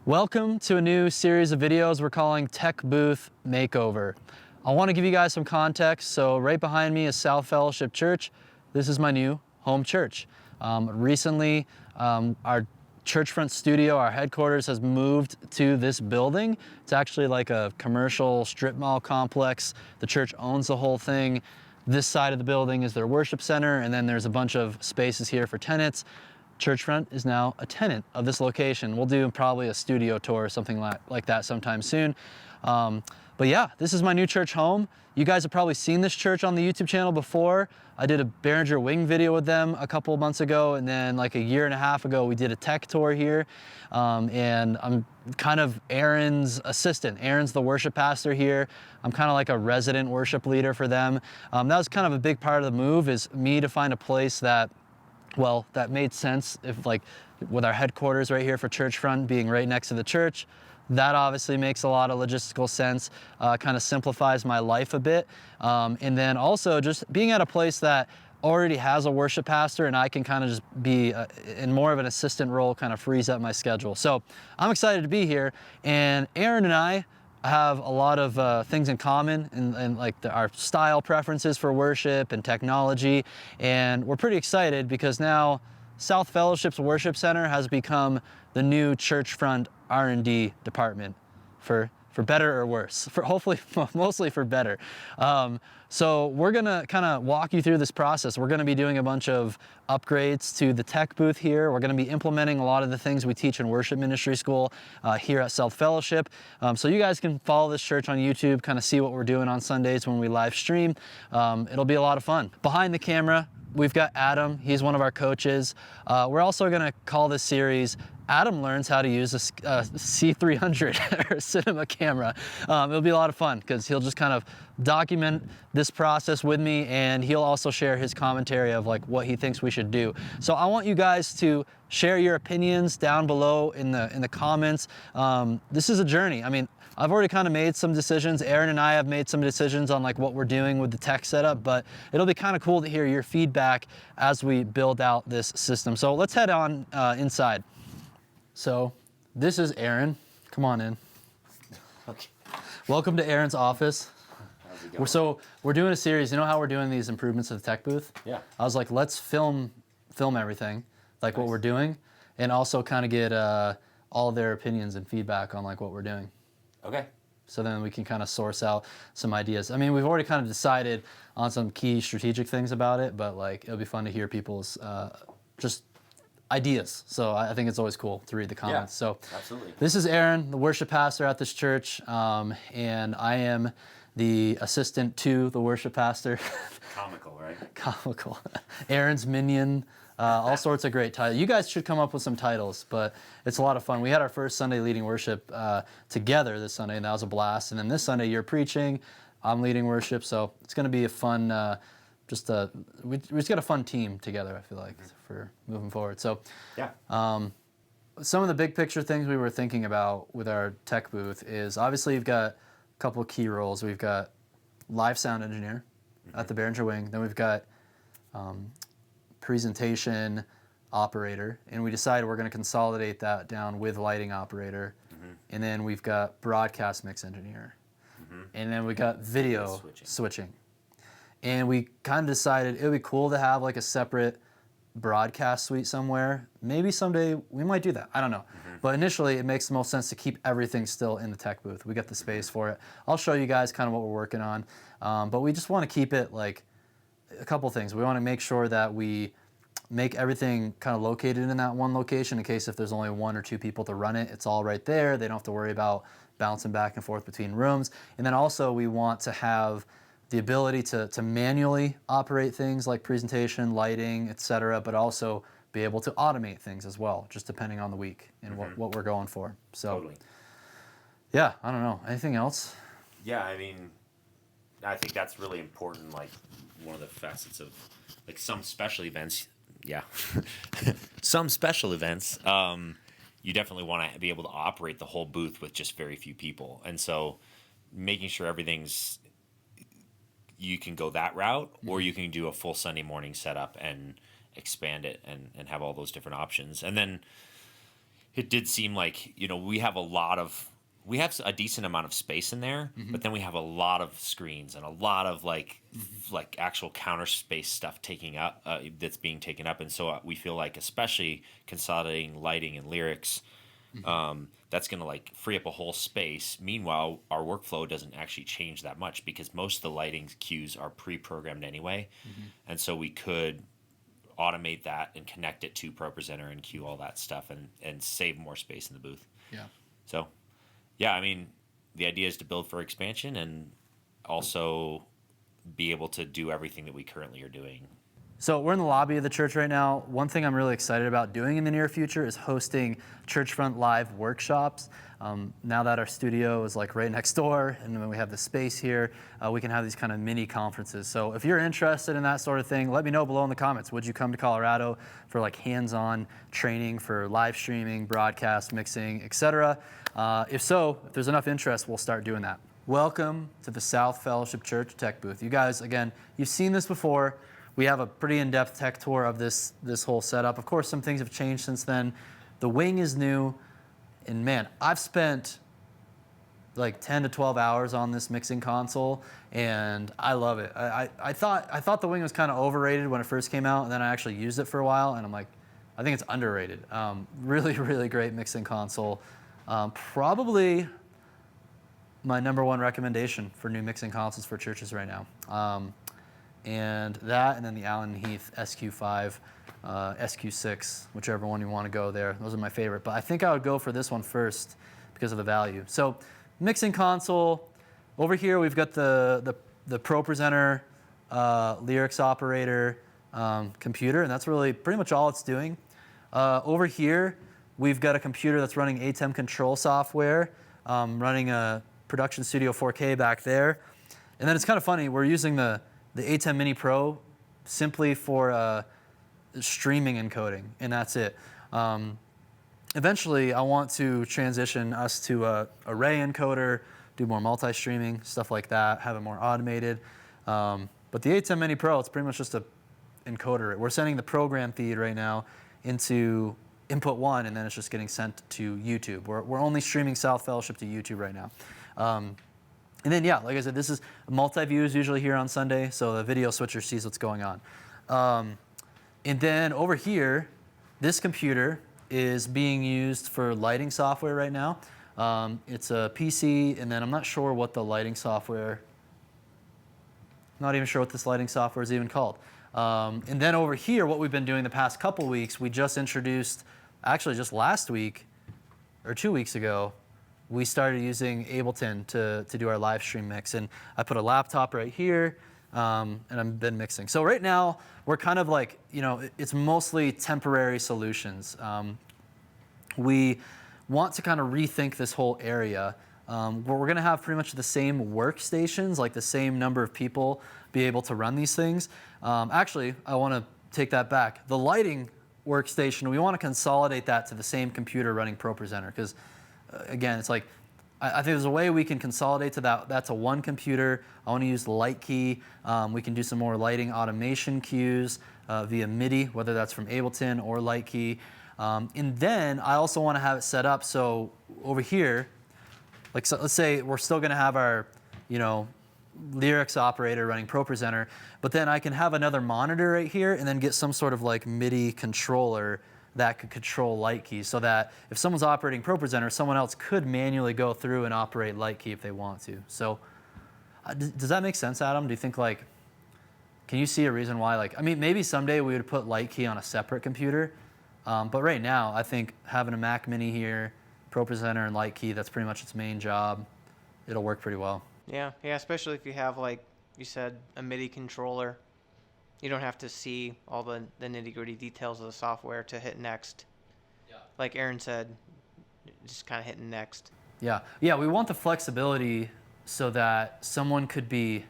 Welcome to a new series of videos we're calling Tech Booth Makeover. I want to give you guys some context. So right behind me is South Fellowship Church. This is my new home church. Recently, our Churchfront studio, our headquarters, has moved to this building. It's actually like a commercial strip mall complex. The church owns the whole thing. This side of the building is their worship center, and then there's a bunch of spaces here for tenants. Churchfront is now a tenant of this location. We'll do probably a studio tour or something like that sometime soon. But yeah, this is my new church home. You guys have probably seen this church on the YouTube channel before. I did a Behringer Wing video with them a couple of months ago, and then like a year and a half ago, we did a tech tour here. And I'm kind of Aaron's assistant. Aaron's the worship pastor here. I'm kind of like a resident worship leader for them. That was kind of a big part of the move, is me to find a place that, well, that made sense, if like with our headquarters right here for Churchfront being right next to the church. That obviously makes a lot of logistical sense, kind of simplifies my life a bit. And then also just being at a place that already has a worship pastor, and I can kind of just be in more of an assistant role, kind of frees up my schedule. So I'm excited to be here, and Aaron and I have a lot of things in common, and like our style preferences for worship and technology. And we're pretty excited because now South Fellowship's Worship Center has become the new Churchfront R&D department, for better or worse, for hopefully mostly for better. So we're gonna kind of walk you through this process. We're gonna be doing a bunch of upgrades to the tech booth here. We're gonna be implementing a lot of the things we teach in worship ministry school here at South Fellowship. So you guys can follow this church on YouTube, kind of see what we're doing on Sundays when we live stream. It'll be a lot of fun. Behind the camera, we've got Adam. He's one of our coaches. We're also gonna call this series Adam Learns How to Use a C300 or cinema camera. It'll be a lot of fun because he'll just kind of document this process with me, and he'll also share his commentary of like what he thinks we should do. So I want you guys to share your opinions down below in the comments. This is a journey. I mean, I've already kind of made some decisions. Aaron and I have made some decisions on like what we're doing with the tech setup, but it'll be kind of cool to hear your feedback as we build out this system. So let's head on inside. So this is Aaron. Come on in. Okay. Welcome to Aaron's office. How's it going? So we're doing a series. You know how we're doing these improvements to the tech booth? Yeah. I was like, let's film everything, like what we're doing, and also kind of get all their opinions and feedback on like what we're doing. Okay. So then we can kind of source out some ideas. I mean, we've already kind of decided on some key strategic things about it, but like it'll be fun to hear people's just ideas. So I think it's always cool to read the comments. Yeah, so absolutely. This is Aaron, the worship pastor at this church, and I am the assistant to the worship pastor. Comical, right? Comical. Aaron's minion. All sorts of great titles. You guys should come up with some titles, but it's a lot of fun. We had our first Sunday leading worship together this Sunday, and that was a blast. And then this Sunday you're preaching, I'm leading worship, so it's going to be a fun, we just got a fun team together, I feel like, for moving forward. So Yeah. some of the big picture things we were thinking about with our tech booth is obviously you've got a couple of key roles. We've got live sound engineer at the Behringer Wing, then we've got presentation operator, and we decided we're going to consolidate that down with lighting operator, and then we've got broadcast mix engineer, and then we got video switching. And we kind of decided it would be cool to have like a separate broadcast suite somewhere. Maybe someday we might do that. I don't know. But initially it makes the most sense to keep everything still in the tech booth. We got the space for it. I'll show you guys kind of what we're working on. But we just want to keep it like a couple things. We want to make sure that we make everything kind of located in that one location in case if there's only one or two people to run it, it's all right there. They don't have to worry about bouncing back and forth between rooms. And then also we want to have the ability to manually operate things like presentation, lighting, etc., but also be able to automate things as well, just depending on the week and what we're going for. So, Totally. Yeah, I don't know. Anything else? Yeah, I mean, I think that's really important, like one of the facets of like some special events. Yeah. Some special events, you definitely want to be able to operate the whole booth with just very few people. And so making sure everything's, you can go that route, or you can do a full Sunday morning setup and expand it and have all those different options. And then it did seem like, we have a decent amount of space in there, but then we have a lot of screens and a lot of like actual counter space stuff that's being taken up. And so we feel like, especially consolidating lighting and lyrics, that's going to like free up a whole space. Meanwhile, our workflow doesn't actually change that much because most of the lighting cues are pre-programmed anyway. And so we could automate that and connect it to ProPresenter and cue all that stuff and save more space in the booth. Yeah. So, yeah, I mean, the idea is to build for expansion and also be able to do everything that we currently are doing. So we're in the lobby of the church right now. One thing I'm really excited about doing in the near future is hosting Churchfront live workshops. Now that our studio is like right next door and then we have the space here, we can have these kind of mini conferences. So if you're interested in that sort of thing, let me know below in the comments. Would you come to Colorado for like hands-on training for live streaming, broadcast, mixing, etc.? If so, if there's enough interest, we'll start doing that. Welcome to the South Fellowship Church Tech Booth. You guys, again, you've seen this before. We have a pretty in-depth tech tour of this whole setup. Of course, some things have changed since then. The wing is new, and man, I've spent like 10 to 12 hours on this mixing console, and I love it. I thought the wing was kind of overrated when it first came out, and then I actually used it for a while, and I'm like, I think it's underrated. Really, really great mixing console. Probably my #1 recommendation for new mixing consoles for churches right now. And then the Allen Heath SQ5, SQ6, whichever one you want to go there. Those are my favorite. But I think I would go for this one first because of the value. So mixing console. Over here we've got the ProPresenter lyrics operator computer, and that's really pretty much all it's doing. Over here we've got a computer that's running ATEM control software, running a Production Studio 4K back there. And then it's kind of funny, we're using the ATEM Mini Pro simply for streaming encoding, and that's it. Eventually, I want to transition us to a array encoder, do more multi-streaming, stuff like that, have it more automated. But the ATEM Mini Pro, it's pretty much just a encoder. We're sending the program feed right now into input 1, and then it's just getting sent to YouTube. We're only streaming South Fellowship to YouTube right now. And then, yeah, like I said, this is multi-views usually here on Sunday, so the video switcher sees what's going on. And then over here, this computer is being used for lighting software right now. It's a PC, and then I'm not sure what the lighting software, not even sure what this lighting software is even called. And then over here, what we've been doing the past couple weeks, we just introduced, actually just last week, or 2 weeks ago, we started using Ableton to do our live stream mix. And I put a laptop right here, and I've been mixing. So right now, we're kind of like, it's mostly temporary solutions. We want to kind of rethink this whole area. Where we're going to have pretty much the same workstations, like the same number of people be able to run these things. Actually, I want to take that back. The lighting workstation, we want to consolidate that to the same computer running ProPresenter, because again, it's like, I think there's a way we can consolidate to that. That's a one computer. I want to use the light key. We can do some more lighting automation cues via MIDI, whether that's from Ableton or light key. And then I also want to have it set up so over here, like, so let's say we're still going to have our, lyrics operator running ProPresenter, but then I can have another monitor right here and then get some sort of like MIDI controller that could control light keys, so that if someone's operating ProPresenter, someone else could manually go through and operate light key if they want to. So does that make sense, Adam? Do you think, like, can you see a reason why, like, I mean, maybe someday we would put light key on a separate computer, but right now I think having a Mac Mini here, ProPresenter and light key, that's pretty much its main job. It'll work pretty well. Yeah, especially if you have, like you said, a MIDI controller. You don't have to see all the nitty-gritty details of the software to hit next. Yeah. Like Aaron said, just kind of hitting next. Yeah, we want the flexibility so that someone could be,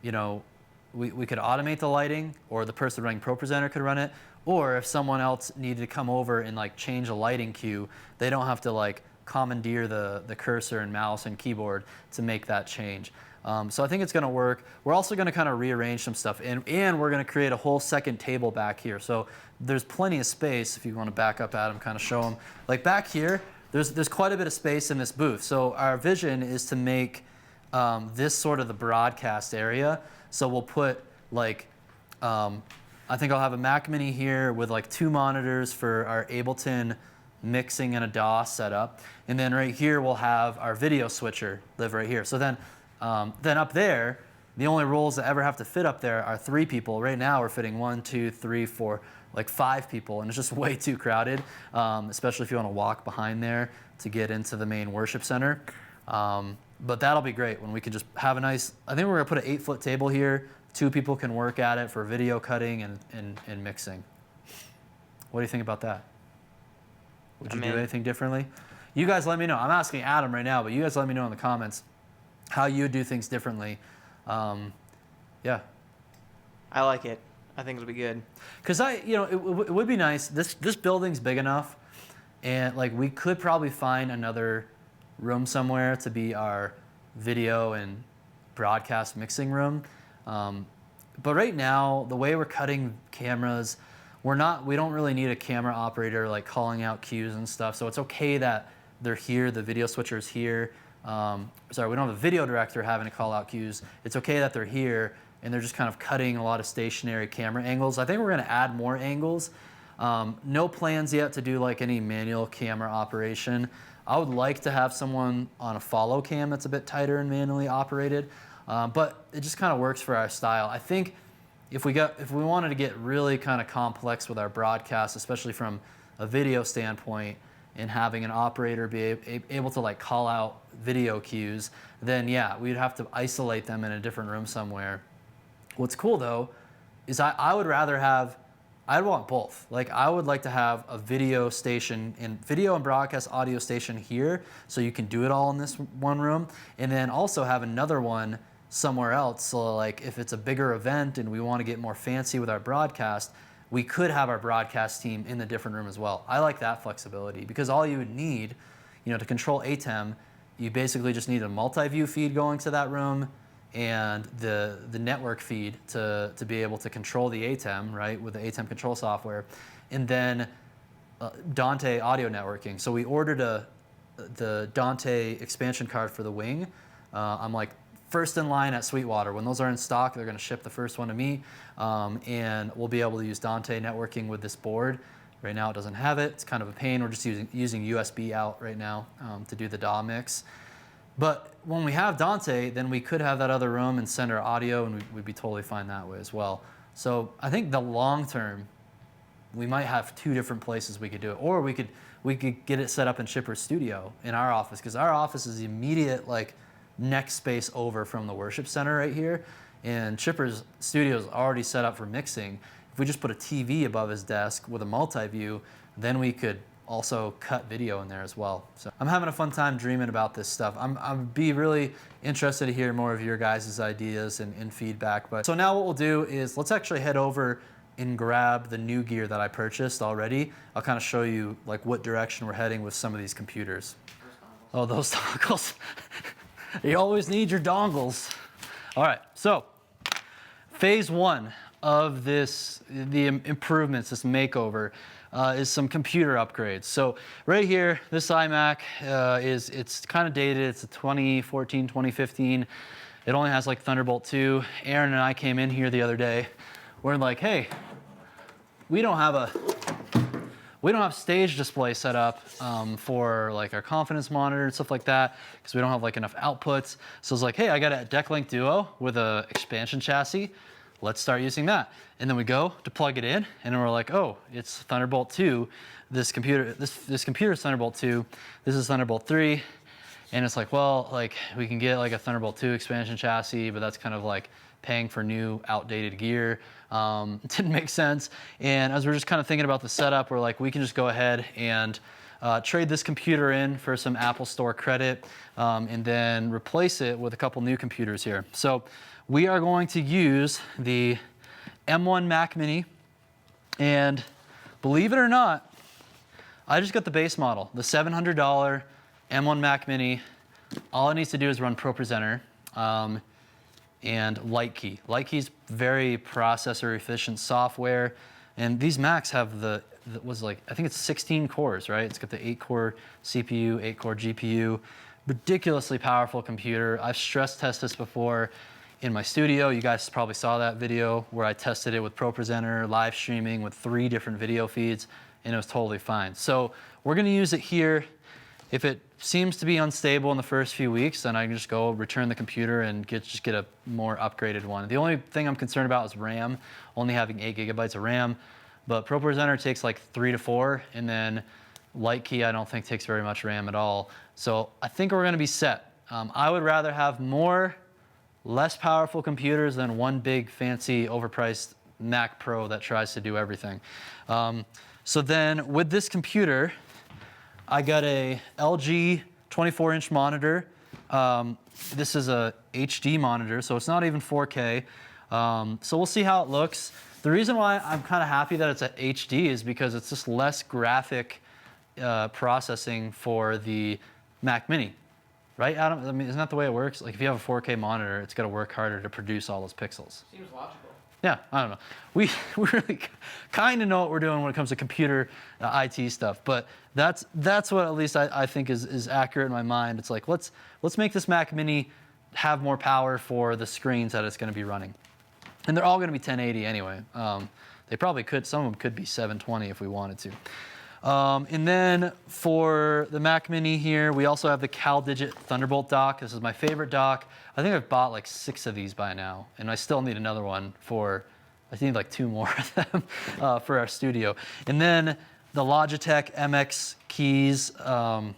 we could automate the lighting, or the person running ProPresenter could run it, or if someone else needed to come over and like change a lighting cue, they don't have to like commandeer the cursor and mouse and keyboard to make that change. So I think it's going to work. We're also going to kind of rearrange some stuff, and we're going to create a whole second table back here. So there's plenty of space. If you want to back up, Adam, kind of show them. Like back here, there's quite a bit of space in this booth. So our vision is to make this sort of the broadcast area. So we'll put like, I think I'll have a Mac Mini here with like 2 monitors for our Ableton mixing and a DAW setup. And then right here, we'll have our video switcher live right here. So then up there, the only roles that ever have to fit up there are 3 people. Right now, we're fitting 1, 2, 3, 4, like 5 people, and it's just way too crowded, especially if you want to walk behind there to get into the main worship center. But that'll be great when we can just have a nice, I think we're going to put an 8-foot table here. 2 people can work at it for video cutting and mixing. What do you think about that? Would you do anything differently? You guys let me know. I'm asking Adam right now, but you guys let me know in the comments how you do things differently. Yeah. I like it. I think it'll be good. Because it would be nice. This building's big enough, and like we could probably find another room somewhere to be our video and broadcast mixing room. But right now, the way we're cutting cameras, we don't really need a camera operator like calling out cues and stuff. So it's okay that they're here. The video switcher is here. Sorry, we don't have a video director having to call out cues. It's okay that they're here and they're just kind of cutting a lot of stationary camera angles. I think we're going to add more angles. No plans yet to do like any manual camera operation. I would like to have someone on a follow cam that's a bit tighter and manually operated, but it just kind of works for our style. I think if we wanted to get really kind of complex with our broadcast, especially from a video standpoint, and having an operator be able to like call out video cues, then yeah, we'd have to isolate them in a different room somewhere. What's cool though is I would rather have, I'd want both. Like I would like to have a video station and video and broadcast audio station here, so you can do it all in this one room, and then also have another one somewhere else. So like if it's a bigger event and we want to get more fancy with our broadcast, we could have our broadcast team in the different room as well. I like that flexibility because all you would need, to control ATEM, you basically just need a multi-view feed going to that room and the network feed to be able to control the ATEM, right, with the ATEM control software, and then Dante audio networking. So we ordered the Dante expansion card for the wing. I'm like first in line at Sweetwater. When those are in stock, they're going to ship the first one to me, and we'll be able to use Dante networking with this board. Right now it doesn't have it. It's kind of a pain. We're just using USB out right now to do the DAW mix. But when we have Dante, then we could have that other room and send our audio, and we'd be totally fine that way as well. So I think the long term, we might have 2 different places we could do it, or we could get it set up in Chipper's studio in our office, because our office is the immediate like next space over from the worship center right here, and Chipper's studio is already set up for mixing. If we just put a TV above his desk with a multi-view, then we could also cut video in there as well. So I'm having a fun time dreaming about this stuff. I'd be really interested to hear more of your guys' ideas and feedback. But so now what we'll do is let's actually head over and grab the new gear that I purchased already. I'll kind of show you like what direction we're heading with some of these computers. Oh, those dongles. You always need your dongles. All right, so phase 1 of the improvements, this makeover, is some computer upgrades. So right here, this iMac it's kind of dated. It's a 2014, 2015. It only has like Thunderbolt 2. Aaron and I came in here the other day. We're like, hey, we don't have stage display set up for like our confidence monitor and stuff like that, because we don't have like enough outputs. So it's like, hey, I got a DeckLink Duo with a expansion chassis. Let's start using that. And then we go to plug it in, and we're like, oh, it's Thunderbolt 2. This computer is Thunderbolt 2. This is Thunderbolt 3. And it's like, well, like we can get like a Thunderbolt 2 expansion chassis, but that's kind of like paying for new outdated gear. Didn't make sense. And as we're just kind of thinking about the setup, we're like, we can just go ahead and trade this computer in for some Apple Store credit, and then replace it with a couple new computers here. So we are going to use the M1 Mac Mini, and believe it or not, I just got the base model, the $700 M1 Mac Mini. All it needs to do is run ProPresenter. and LightKey. LightKey's very processor efficient software, and these Macs have I think it's 16 cores, right? It's got the 8-core CPU, 8-core GPU, ridiculously powerful computer. I've stress tested this before in my studio. You guys probably saw that video where I tested it with ProPresenter, live streaming with 3 different video feeds, and it was totally fine. So we're gonna use it here. If it seems to be unstable in the first few weeks, then I can just go return the computer and just get a more upgraded one. The only thing I'm concerned about is RAM, only having 8 gigabytes of RAM, but ProPresenter takes like 3 to 4, and then LightKey I don't think takes very much RAM at all. So I think we're gonna be set. I would rather have more, less powerful computers than one big fancy overpriced Mac Pro that tries to do everything. So then with this computer, I got a LG 24-inch monitor. This is a HD monitor, so it's not even 4K. So we'll see how it looks. The reason why I'm kind of happy that it's at HD is because it's just less graphic processing for the Mac Mini, right, Adam? I mean, isn't that the way it works? Like if you have a 4K monitor, it's got to work harder to produce all those pixels. Seems logical. Yeah, I don't know. We really kind of know what we're doing when it comes to computer IT stuff, but that's what at least I think is accurate in my mind. It's like let's make this Mac Mini have more power for the screens that it's going to be running, and they're all going to be 1080 anyway. They probably could. Some of them could be 720 if we wanted to. And then for the Mac Mini here, we also have the CalDigit Thunderbolt dock. This is my favorite dock. I think I've bought like 6 of these by now, and I still need another one I need like 2 more of them for our studio. And then the Logitech MX keys. Oh,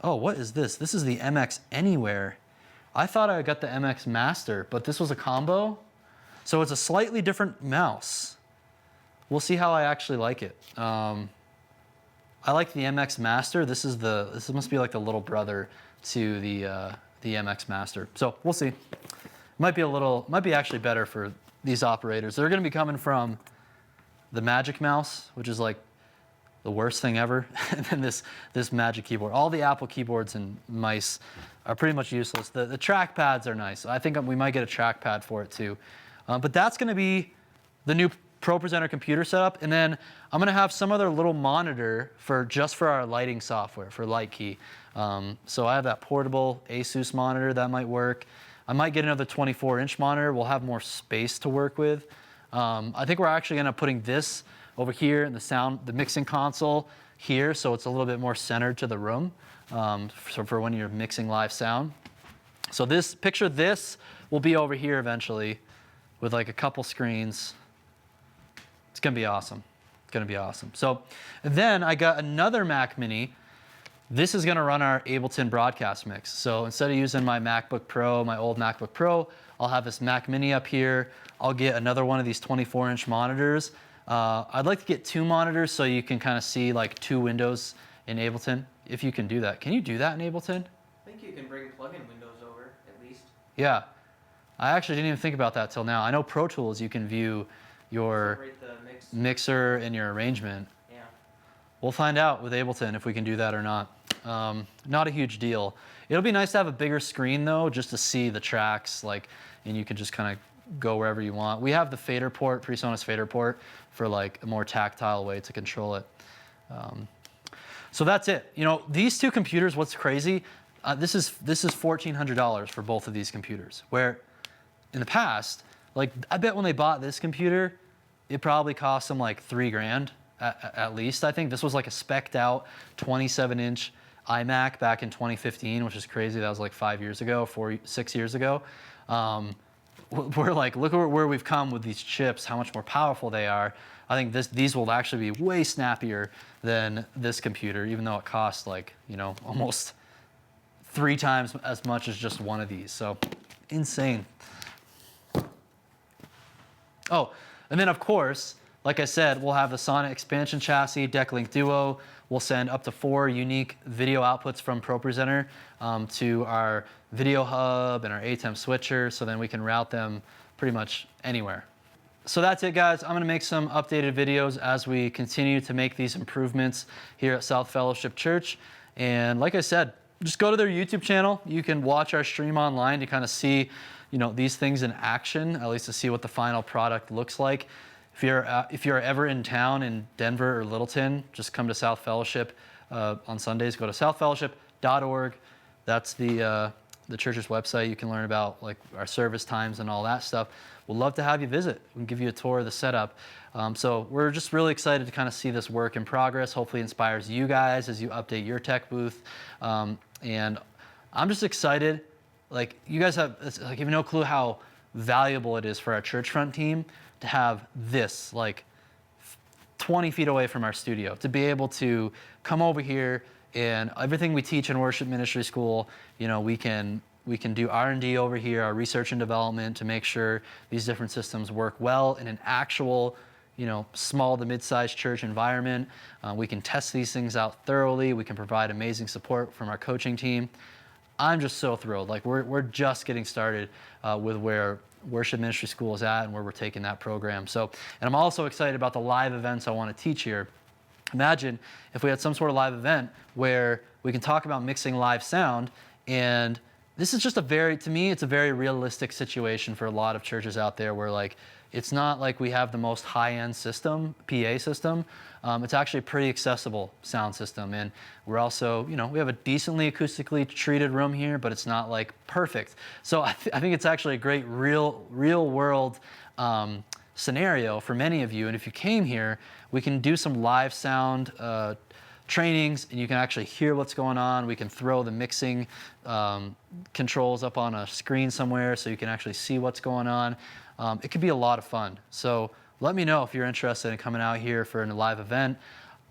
what is this? This is the MX Anywhere. I thought I got the MX Master, but this was a combo. So it's a slightly different mouse. We'll see how I actually like it. I like the MX Master. This must be like the little brother to the MX Master. So we'll see. Might be actually better for these operators. They're going to be coming from the Magic Mouse, which is like the worst thing ever, and then this Magic Keyboard. All the Apple keyboards and mice are pretty much useless. The trackpads are nice. I think we might get a trackpad for it too. But that's going to be the new ProPresenter computer setup, and then I'm going to have some other little monitor just for our lighting software, for LightKey. So I have that portable Asus monitor that might work. I might get another 24-inch monitor. We'll have more space to work with. I think we're actually going to putting this over here in the mixing console here, so it's a little bit more centered to the room, so for when you're mixing live sound. So picture this will be over here eventually with like a couple screens. It's going to be awesome. It's going to be awesome. So then I got another Mac Mini. This is going to run our Ableton broadcast mix. So instead of using my MacBook Pro, my old MacBook Pro, I'll have this Mac Mini up here. I'll get another one of these 24-inch monitors. I'd like to get 2 monitors so you can kind of see like 2 windows in Ableton, if you can do that. Can you do that in Ableton? I think you can bring plugin windows over, at least. Yeah. I actually didn't even think about that till now. I know Pro Tools, you can view your mixer and your arrangement. Yeah. We'll find out with Ableton if we can do that or not. Not a huge deal. It'll be nice to have a bigger screen though, just to see the tracks, and you can just kind of go wherever you want. We have the fader port, PreSonus fader port, for like a more tactile way to control it. So that's it. You know, these 2 computers, what's crazy, this is $1,400 for both of these computers, where in the past, like I bet when they bought this computer, it probably cost them like $3,000 at least. I think this was like a spec'd out 27-inch iMac back in 2015, which is crazy. That was like 5 years ago, 6 years ago. We're like, look at where we've come with these chips, how much more powerful they are. I think these will actually be way snappier than this computer, even though it costs like, almost 3 times as much as just one of these. So insane. Oh, and then of course, like I said, we'll have the Sonic expansion chassis, DeckLink Duo. We'll send up to 4 unique video outputs from ProPresenter to our video hub and our ATEM switcher, so then we can route them pretty much anywhere. So that's it, guys. I'm going to make some updated videos as we continue to make these improvements here at South Fellowship Church. And like I said, just go to their YouTube channel. You can watch our stream online to kind of see, these things in action, at least to see what the final product looks like. If you're ever in town in Denver or Littleton, just come to South Fellowship on Sundays. Go to southfellowship.org. That's the church's website. You can learn about like our service times and all that stuff. We'd love to have you visit. We can give you a tour of the setup. So we're just really excited to kind of see this work in progress. Hopefully inspires you guys as you update your tech booth. And I'm just excited. Like you guys have no clue how valuable it is for our Churchfront team to have this like 20 feet away from our studio, to be able to come over here and everything we teach in worship ministry school, we can do R&D over here, our research and development, to make sure these different systems work well in an actual, small to mid-sized church environment. We can test these things out thoroughly. We can provide amazing support from our coaching team. I'm just so thrilled. Like we're just getting started with where worship ministry school is at and where we're taking that program. So, and I'm also excited about the live events I want to teach here. Imagine if we had some sort of live event where we can talk about mixing live sound, and this is just to me, it's a very realistic situation for a lot of churches out there where like, it's not like we have the most high-end system, PA system. It's actually a pretty accessible sound system. And we're also, we have a decently acoustically treated room here, but it's not like perfect. So I think it's actually a great real world scenario for many of you. And if you came here, we can do some live sound trainings, and you can actually hear what's going on. We can throw the mixing controls up on a screen somewhere so you can actually see what's going on. It could be a lot of fun. So let me know if you're interested in coming out here for a live event.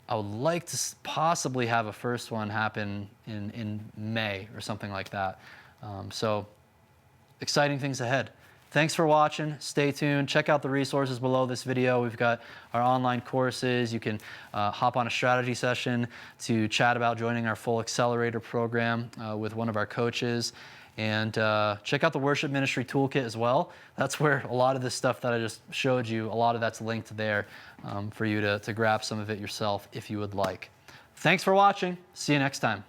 I would like to possibly have a first one happen in May or something like that. So exciting things ahead. Thanks for watching. Stay tuned. Check out the resources below this video. We've got our online courses. You can hop on a strategy session to chat about joining our full accelerator program with one of our coaches. And check out the worship ministry toolkit as well. That's where a lot of this stuff that I just showed you, a lot of that's linked there for you to grab some of it yourself if you would like. Thanks for watching. See you next time.